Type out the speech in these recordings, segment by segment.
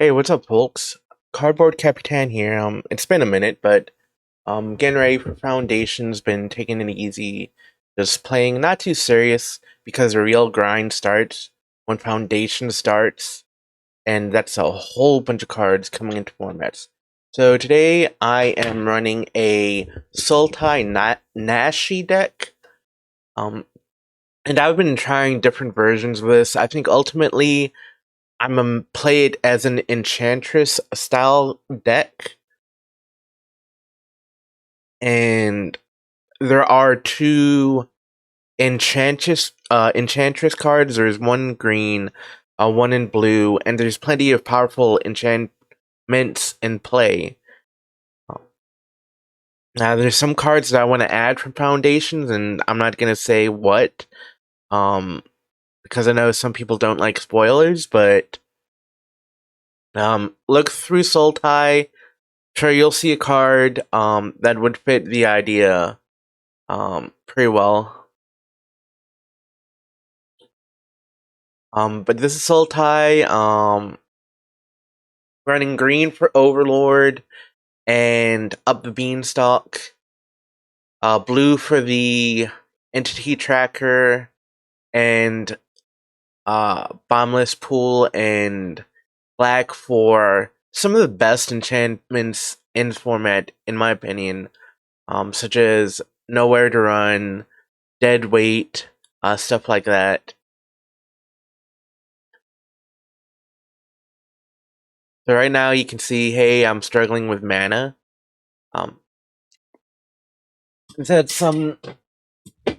Hey, what's up, folks? Cardboard.Capitan here. It's been a minute, but getting ready for Foundation's been taking it easy, just playing not too serious because the real grind starts when Foundation starts, and that's a whole bunch of cards coming into formats. So today I am running a Sultai Nashi deck. Um, and I've been trying different versions of this. I think ultimately I'm gonna play it as an Enchantress style deck, and there are two Enchantress cards. There's one green, one in blue, and there's plenty of powerful enchantments in play. Now, there's some cards that I want to add from Foundations, and I'm not gonna say what, um, because I know some people don't like spoilers. But look through Sultai. Sure, you'll see a card that would fit the idea pretty well. But this is Sultai running green for Overlord and up the Beanstalk, blue for the Entity Tracker and Bombless Pool, and black for some of the best enchantments in format, in my opinion, such as Nowhere to Run, Dead Weight, stuff like that. So right now you can see, hey, I'm struggling with mana. Um, that's some that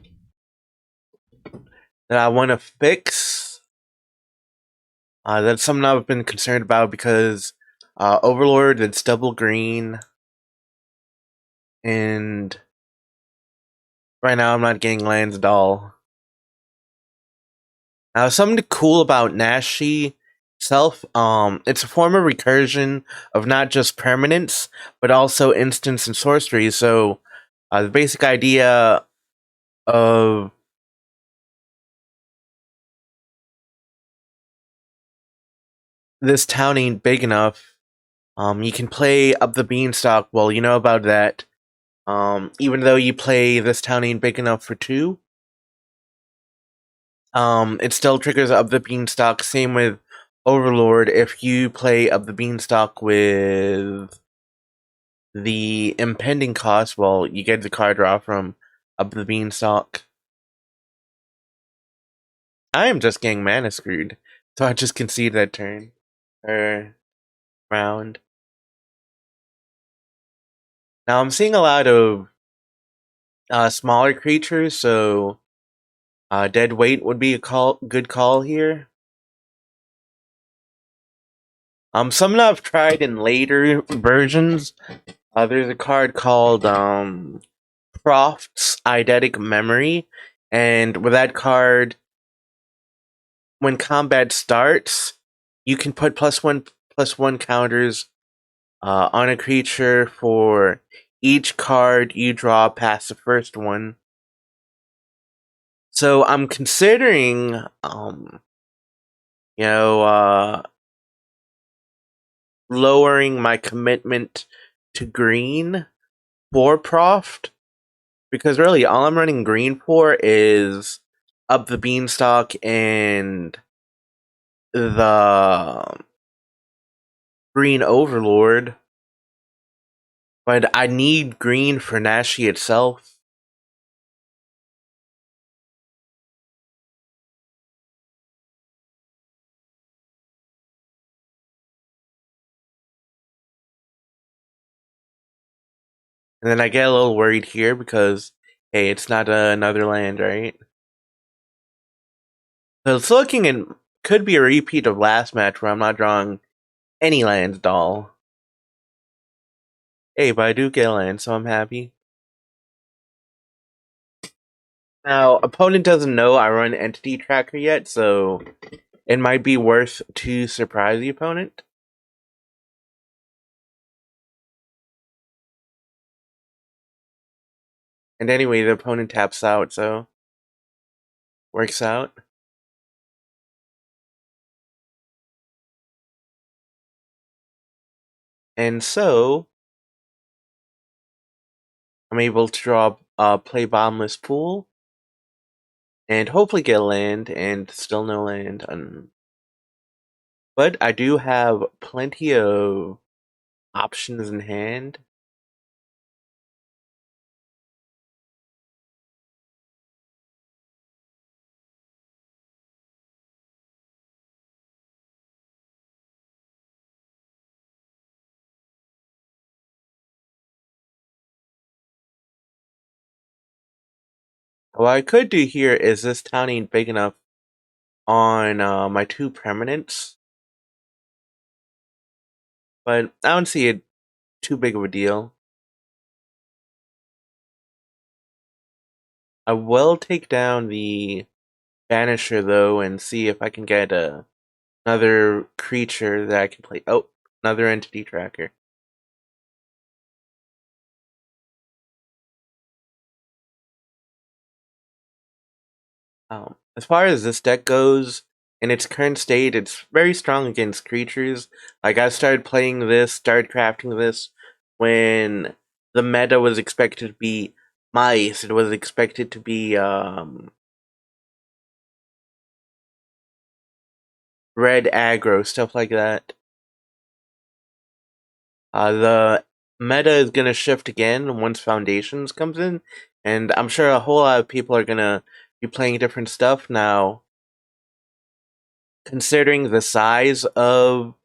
I want to fix. That's something I've been concerned about because Overlord, it's double green, and right now I'm not getting lands at all. Now, something cool about Nashi itself, it's a form of recursion of not just permanence, but also instants and sorcery. So, the basic idea of this town ain't big enough. You can play up the Beanstalk. Well, you know about that. Even though you play this town ain't big enough for two, it still triggers up the Beanstalk. Same with Overlord. If you play up the Beanstalk with the impending cost, well, you get the card draw from up the Beanstalk. I am just getting mana screwed, so I just concede that turn or round. Now I'm seeing a lot of smaller creatures, so dead weight would be a good call here. Some I've tried in later versions. There's a card called Croft's Eidetic Memory, and with that card, when combat starts, you can put +1/+1 counters on a creature for each card you draw past the first one. So I'm considering, you know, lowering my commitment to green for Proft, because really all I'm running green for is up the Beanstalk and the green Overlord. But I need green for Nashi itself. And then I get a little worried here because, hey, it's not another land, right? So it's looking and could be a repeat of last match where I'm not drawing any lands at all. Hey, but I do get a land, so I'm happy. Now, opponent doesn't know I run Entity Tracker yet, so it might be worth to surprise the opponent. And anyway, the opponent taps out, so works out. And so I'm able to draw play bottomless pool and hopefully get a land, and still no land. But I do have plenty of options in hand. What I could do here is this town ain't big enough on my 2 permanents, but I don't see it too big of a deal. I will take down the Banisher though and see if I can get another creature that I can play. Oh, another entity tracker. As far as this deck goes, in its current state, it's very strong against creatures. Like, I started playing this, started crafting this, when the meta was expected to be mice, it was expected to be red aggro, stuff like that. The meta is going to shift again once Foundations comes in, and I'm sure a whole lot of people are going to be playing different stuff now. Considering the size of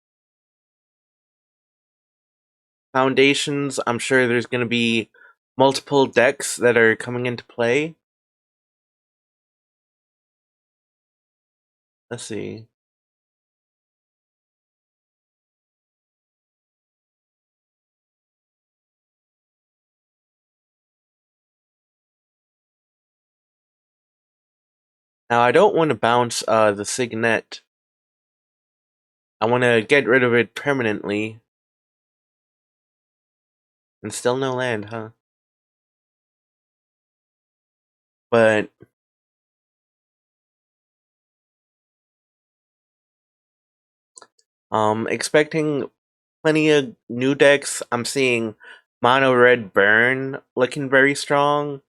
Foundations, I'm sure there's going to be multiple decks that are coming into play. Let's see. Now, I don't want to bounce the Signet. I want to get rid of it permanently. And still no land, huh? But expecting plenty of new decks. I'm seeing Mono Red Burn looking very strong.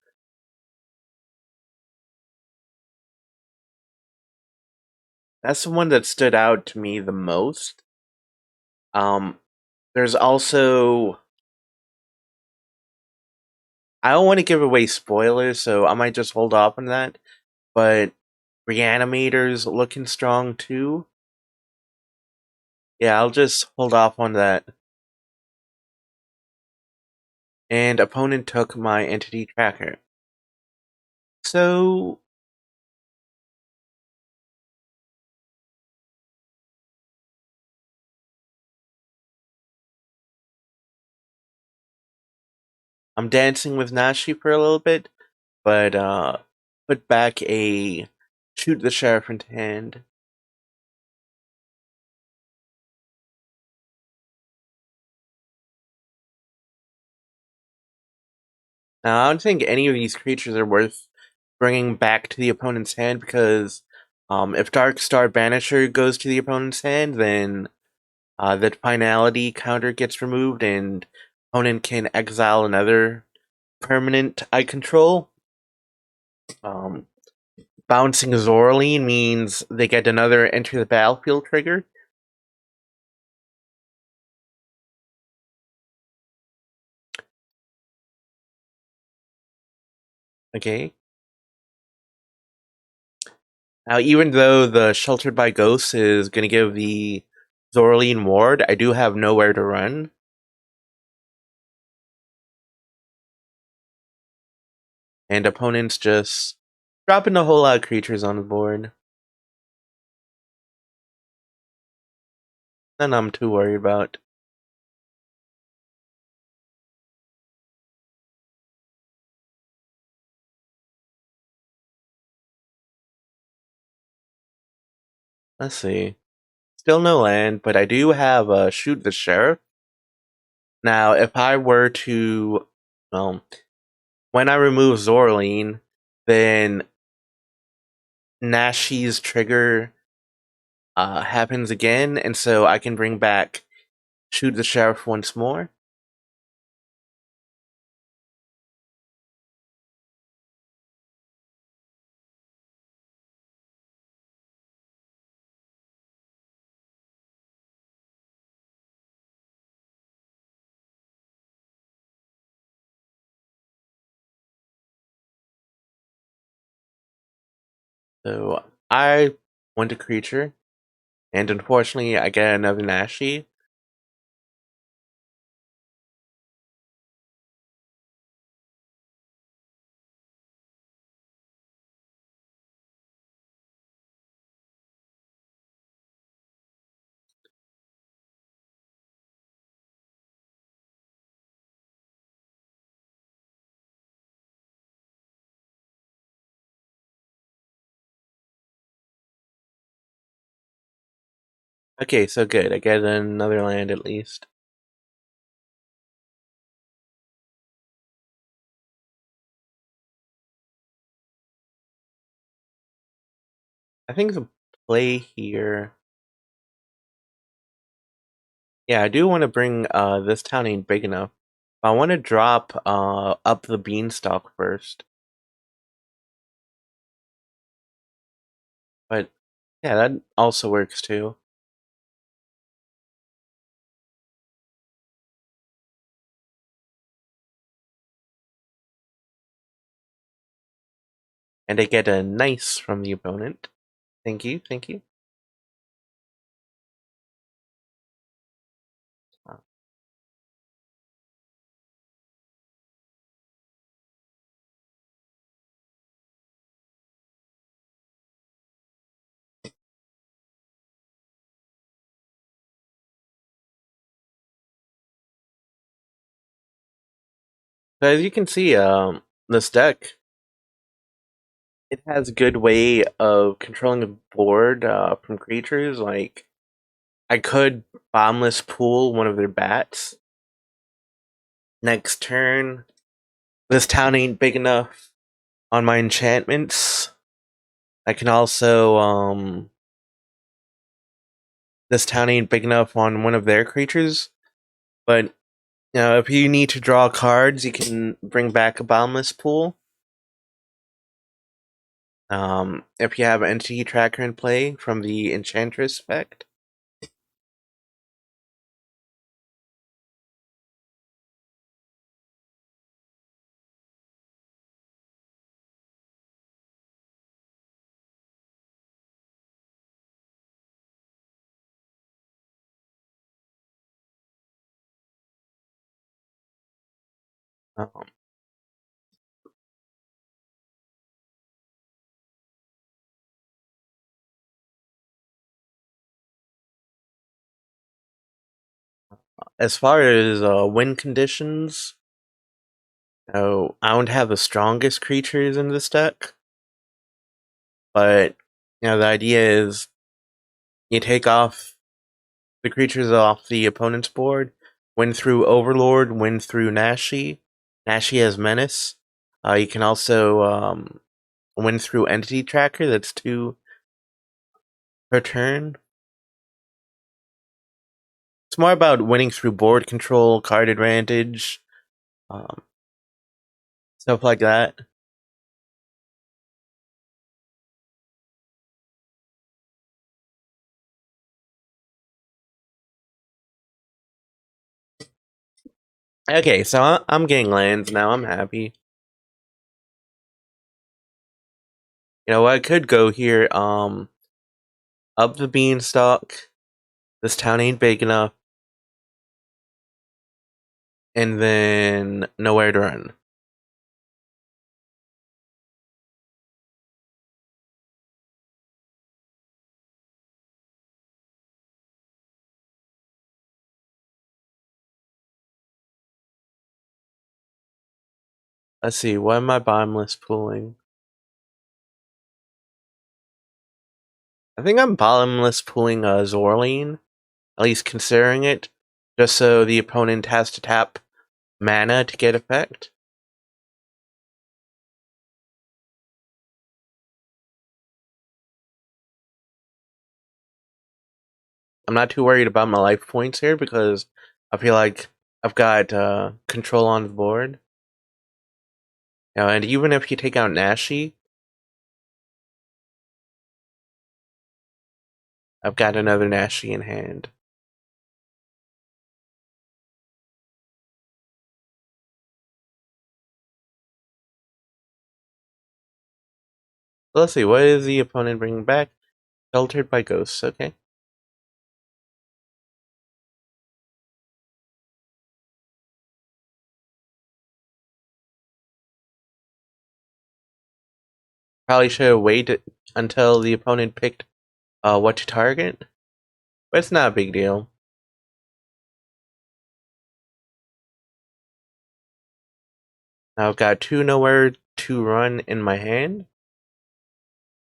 That's the one that stood out to me the most. There's also, I don't want to give away spoilers, so I might just hold off on that. But Reanimator's looking strong too. Yeah, I'll just hold off on that. And opponent took my entity tracker. So I'm dancing with Nashi for a little bit, but put back a shoot the sheriff into hand. Now, I don't think any of these creatures are worth bringing back to the opponent's hand, because if Dark Star Banisher goes to the opponent's hand, then the finality counter gets removed, and opponent can exile another permanent I control. Um, Bouncing Zoraline means they get another enter the battlefield trigger. Okay. Now, even though the Sheltered by Ghosts is going to give the Zoraline ward, I do have nowhere to run. And opponents just dropping a whole lot of creatures on the board. None I'm too worried about. Let's see. Still no land, but I do have Shoot the Sheriff. Now, if I were to, well, when I remove Zoraline, then Nashi's trigger happens again, and so I can bring back shoot the sheriff once more. So I went to creature, and unfortunately I get another Nashi. Okay, so good. I get another land at least. I think the play here. Yeah, I do want to bring this town ain't big enough. I want to drop up the beanstalk first. But yeah, that also works too. And I get a nice from the opponent. Thank you, thank you. So as you can see, this deck, it has a good way of controlling the board from creatures. Like, I could bombless pool one of their bats. Next turn, this town ain't big enough on my enchantments. I can also, this town ain't big enough on one of their creatures. But, if you need to draw cards, you can bring back a bombless pool. If you have Entity Tracker in play from the Enchantress effect. Um, as far as win conditions, I don't have the strongest creatures in this deck, but the idea is you take off the creatures off the opponent's board, win through Overlord, win through Nashi. Nashi has Menace. You can also win through Entity Tracker. That's 2 per turn. It's more about winning through board control, card advantage, um, stuff like that. Okay, so I'm getting lands now. I'm happy. I could go here. Up the beanstalk. This town ain't big enough, and then nowhere to run. Let's see. What am I bottomless pooling? I think I'm bottomless pooling Zorleen, at least considering it, just so the opponent has to tap mana to get effect. I'm not too worried about my life points here because I feel like I've got control on the board. And even if you take out Nashi, I've got another Nashi in hand. So let's see, what is the opponent bringing back? Sheltered by Ghosts, okay. Probably should have waited until the opponent picked what to target, but it's not a big deal. Now I've got 2 nowhere to run in my hand.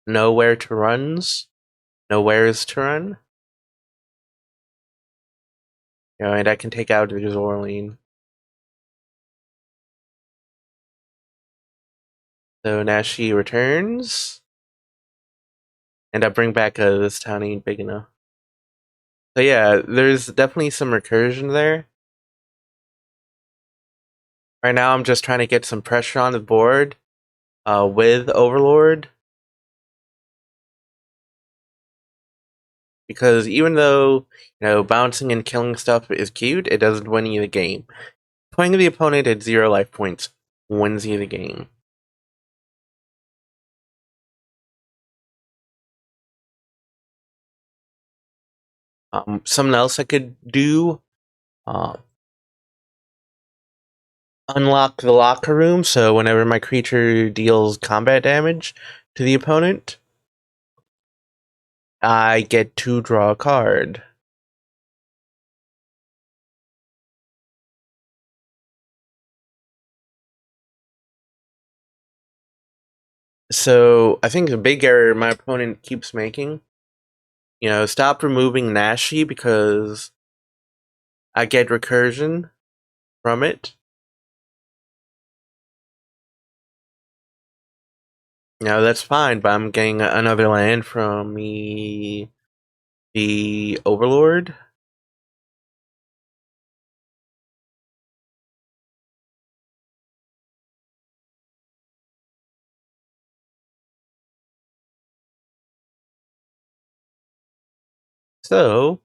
Nowhere to runs. Nowheres to run. And I can take out the Zorline. So Nashi returns. And I bring back this town ain't big enough. So yeah, there's definitely some recursion there. Right now I'm just trying to get some pressure on the board with Overlord. Because even though, bouncing and killing stuff is cute, it doesn't win you the game. Playing the opponent at 0 life points wins you the game. Something else I could do, unlock the locker room, so whenever my creature deals combat damage to the opponent, I get to draw a card. So I think the big error my opponent keeps making, stop removing Nashi because I get recursion from it. That's fine, but I'm getting another land from the Overlord. So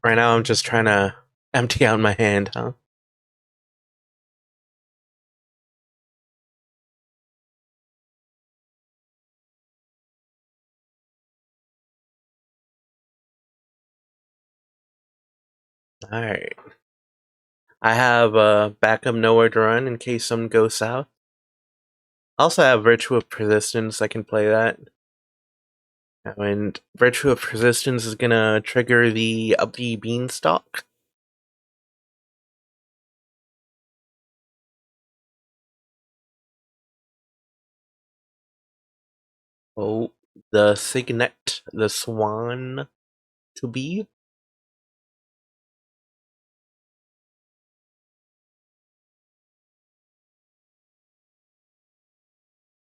right now I'm just trying to empty out my hand, huh? Alright. I have a backup nowhere to run in case something goes south. I also have Virtue of Persistence, I can play that. And Virtue of Persistence is gonna trigger the Uppy Beanstalk. Oh, the Signet, the Swan to be.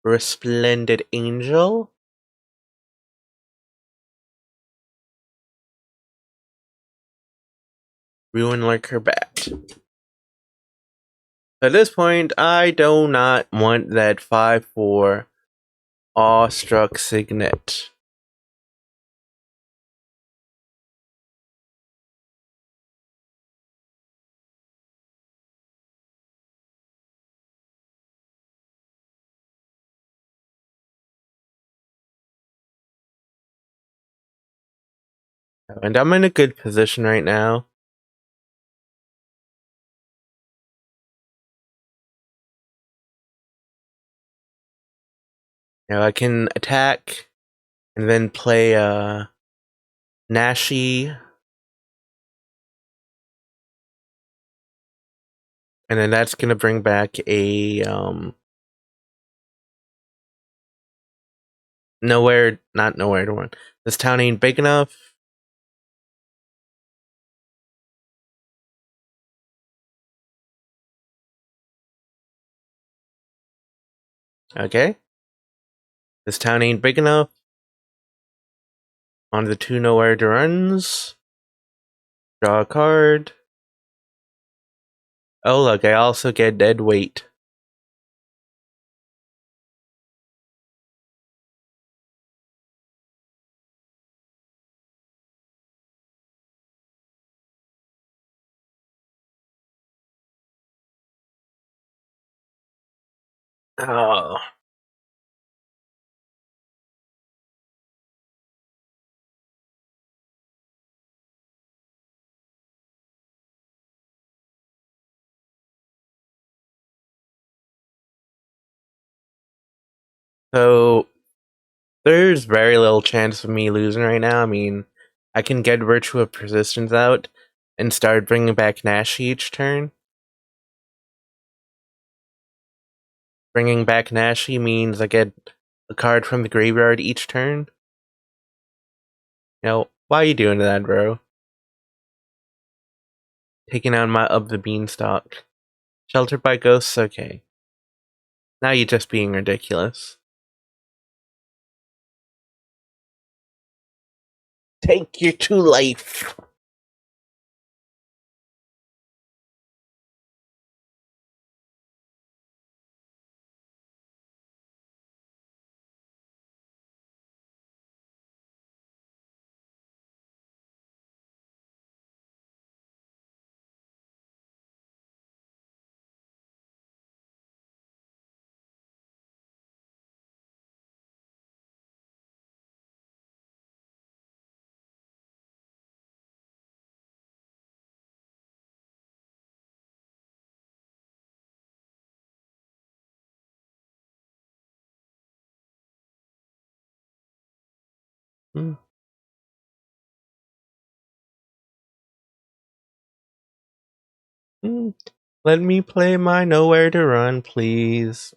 Resplendent Angel. Ruin Lurker Bat. At this point, I do not want that 5/4 Awestruck Signet. And I'm in a good position right now. I can attack and then play Nashi. And then that's gonna bring back a Nowhere, not nowhere to run. This town ain't big enough. Okay. This town ain't big enough. On the two nowhere to runs. Draw a card. Oh look, I also get dead weight. Oh. So there's very little chance of me losing right now. I mean, I can get Virtue of Persistence out and start bringing back Nashi each turn. Bringing back Nashi means I get a card from the graveyard each turn. You know, why are you doing that, bro? Taking out my Of the Beanstalk. Sheltered by Ghosts, okay. Now you're just being ridiculous. Take your 2 life. Hmm. Hmm. Let me play my Nowhere to Run, please.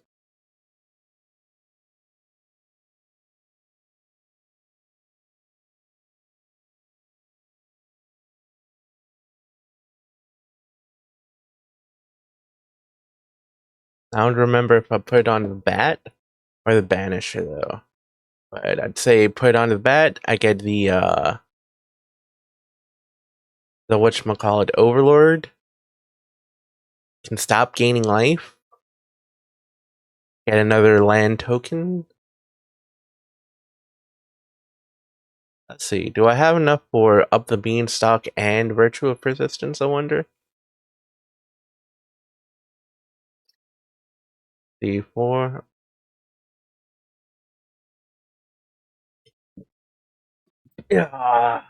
I don't remember if I put it on the bat or the Banisher though. But I'd say put it on the bat, I get the whatchamacallit Overlord. Can stop gaining life. Get another land token. Let's see. Do I have enough for Up the Beanstalk and Virtue of Persistence, I wonder? D4. Yeah.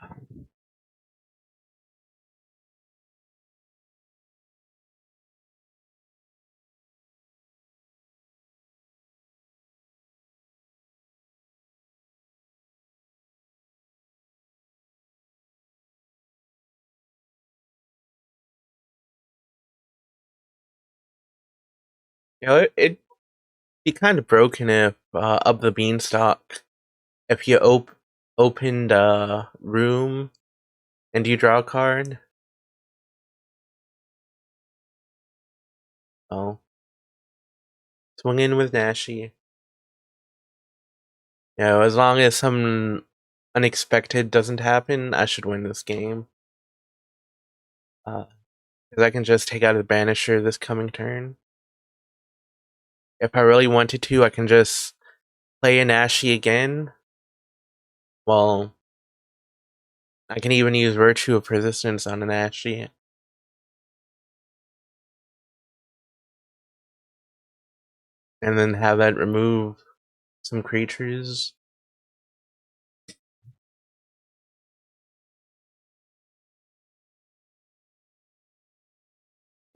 You know, it'd be kind of broken if Up the Beanstalk, if you opened a room and you draw a card. Oh. Swung in with Nashi. You know, as long as some unexpected doesn't happen, I should win this game. Because I can just take out the Banisher this coming turn. If I really wanted to, I can just play a Nashi again. Well, I can even use Virtue of Persistence on a Nashi. And then have that remove some creatures.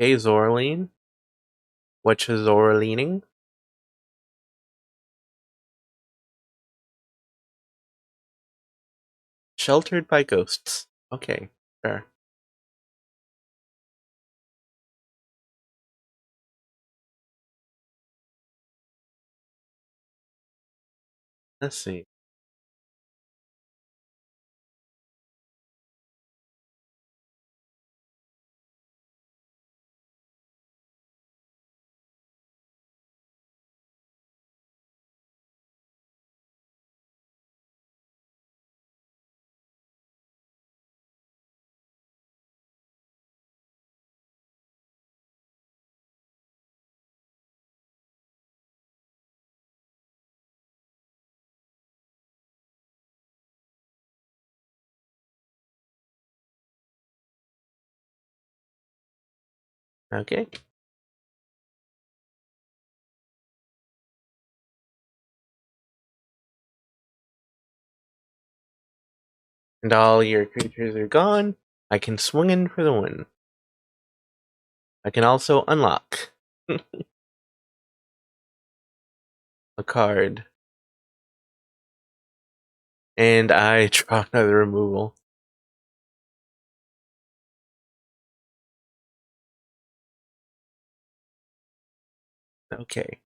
Okay, Zoraline. Which is Zoralining? Sheltered by Ghosts. Okay, fair. Let's see. Okay. And all your creatures are gone. I can swing in for the win. I can also unlock a card. And I draw another removal. Okay.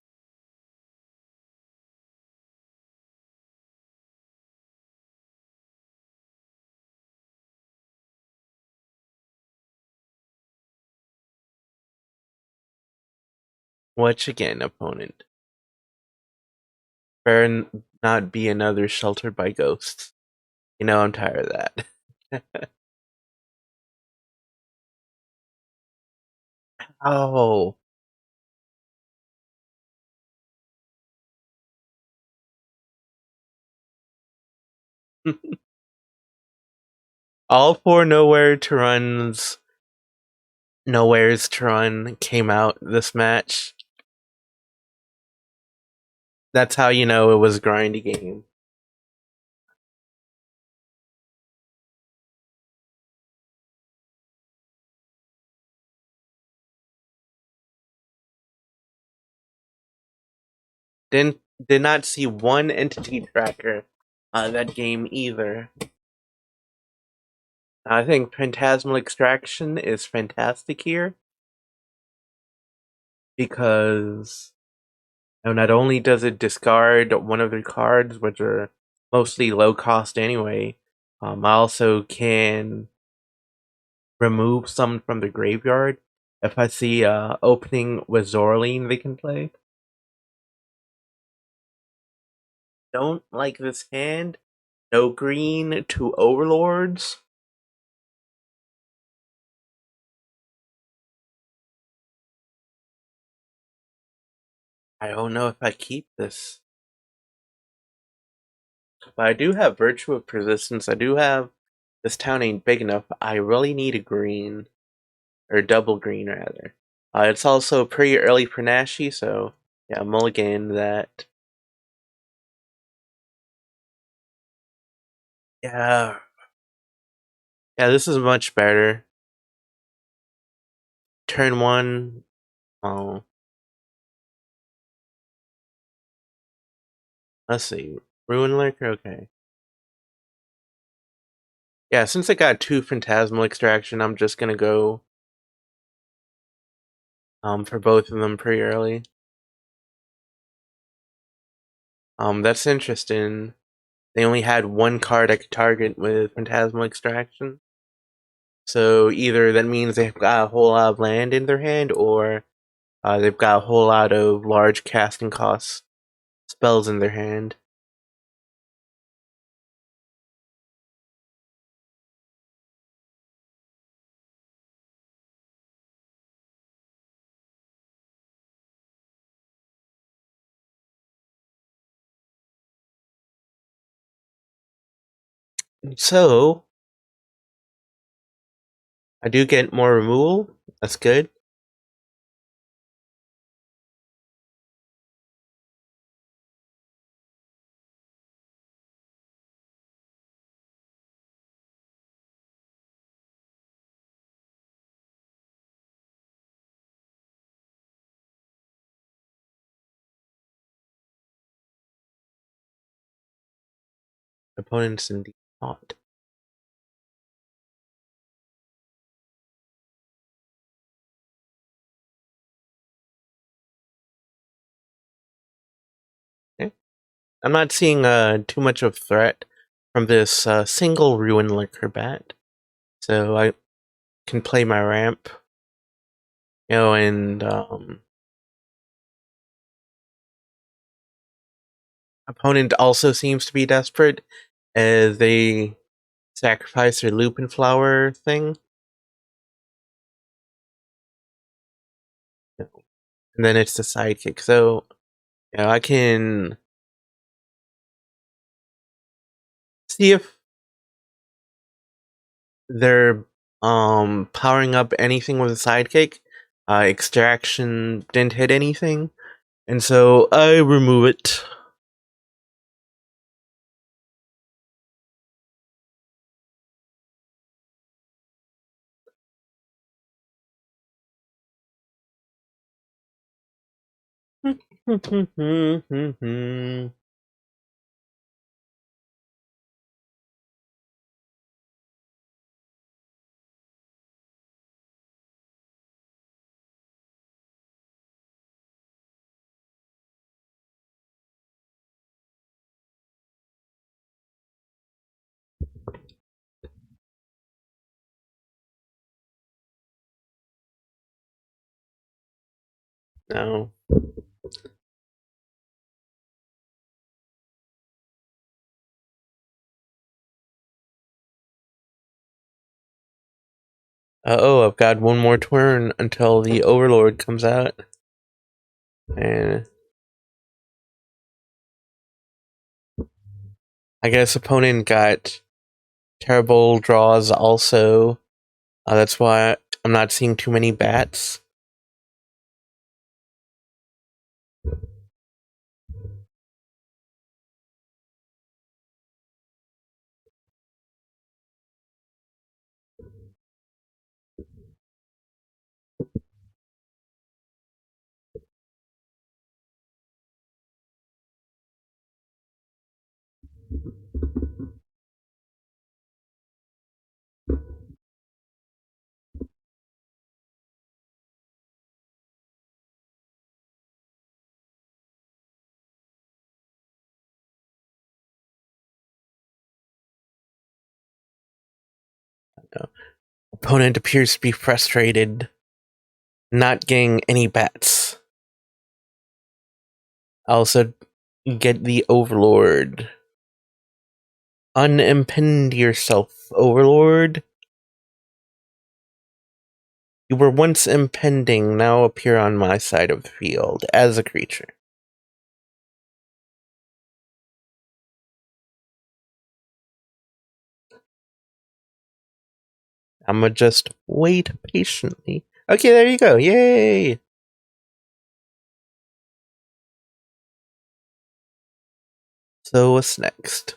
Watch again, opponent. Better not be another sheltered by ghosts. You know I'm tired of that. Oh. All four nowheres to run came out this match. That's how you know it was a grindy game. Did not see one entity tracker that game either. I think Phantasmal Extraction is fantastic here because not only does it discard one of their cards, which are mostly low cost anyway, I also can remove some from the graveyard if I see opening with Zorline they can play. Don't like this hand. No green, two overlords. I don't know if I keep this. But I do have Virtue of Persistence. I do have this town ain't big enough. I really need a green. Or double green, rather. It's also pretty early for Nashi, so yeah, mulligan that. Yeah. Yeah, this is much better. Turn one. Oh. Let's see. Ruin Lurker? Okay. Yeah, since I got two Phantasmal Extraction, I'm just gonna go for both of them pretty early. That's interesting. They only had one card I could target with Phantasmal Extraction. So either that means they've got a whole lot of land in their hand, or they've got a whole lot of large casting cost spells in their hand. So I do get more removal. That's good. Opponents in default. Okay. I'm not seeing too much of threat from this single Ruin Liquor bat, so I can play my ramp, and opponent also seems to be desperate as they sacrifice their Lupin Flower thing, and then it's the sidekick. So I can see if they're powering up anything with a sidekick. Extraction didn't hit anything, and so I remove it. No. Oh, I've got one more turn until the Overlord comes out. And I guess opponent got terrible draws also. That's why I'm not seeing too many bats. Opponent appears to be frustrated, not getting any bats. Also, get the Overlord. Unimpend yourself, Overlord. You were once impending, now appear on my side of the field as a creature. I'ma just wait patiently. Okay, there you go. Yay! So what's next?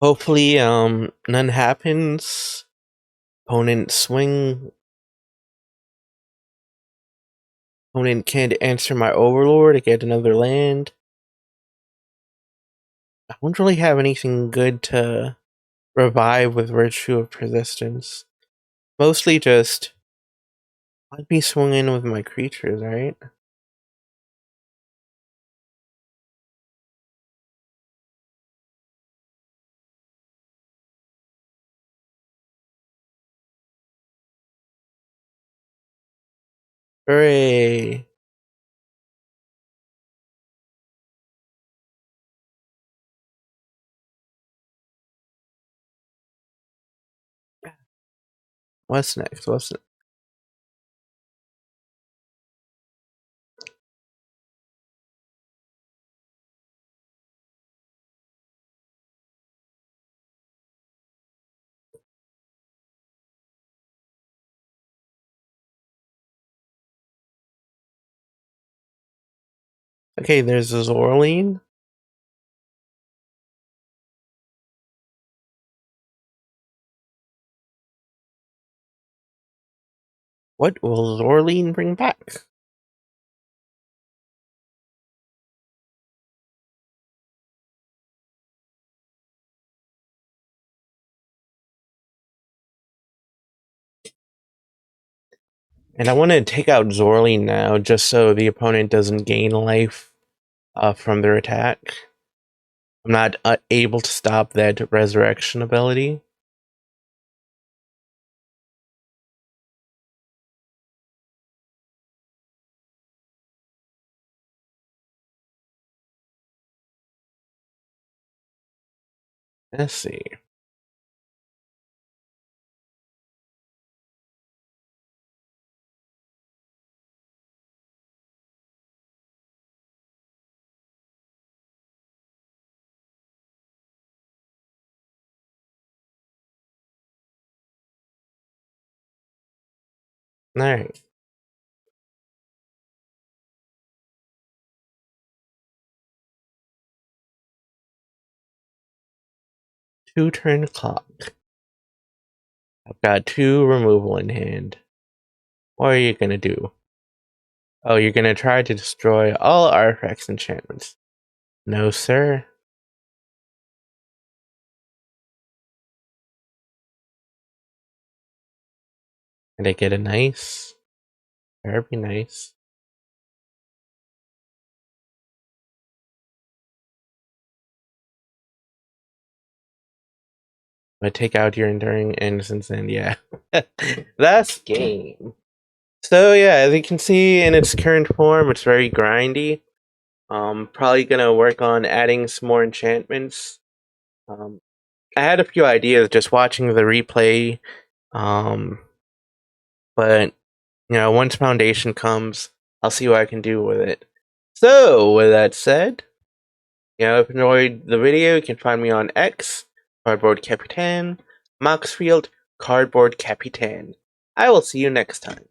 Hopefully, none happens. Opponent swing. Opponent can't answer my Overlord to get another land. I don't really have anything good to revive with Virtue of Persistence. Mostly just I'd be swinging with my creatures, right? Hooray! What's next? What's next? Okay, there's a Zorleen. What will Zorleen bring back? And I want to take out Zorleen now, just so the opponent doesn't gain life from their attack. I'm not able to stop that resurrection ability. Let's see. Alright. Two-turn clock. I've got 2 removal in hand. What are you gonna do? Oh, you're gonna try to destroy all artifacts and enchantments. No, sir. And I get a nice, very nice. But take out your enduring innocence, and yeah, that's game. So yeah, as you can see in its current form, it's very grindy. Probably gonna work on adding some more enchantments. I had a few ideas just watching the replay, but once Foundation comes, I'll see what I can do with it. So with that said, if you enjoyed the video, you can find me on X, Cardboard.Capitan, Maxfield, Cardboard.Capitan. I will see you next time.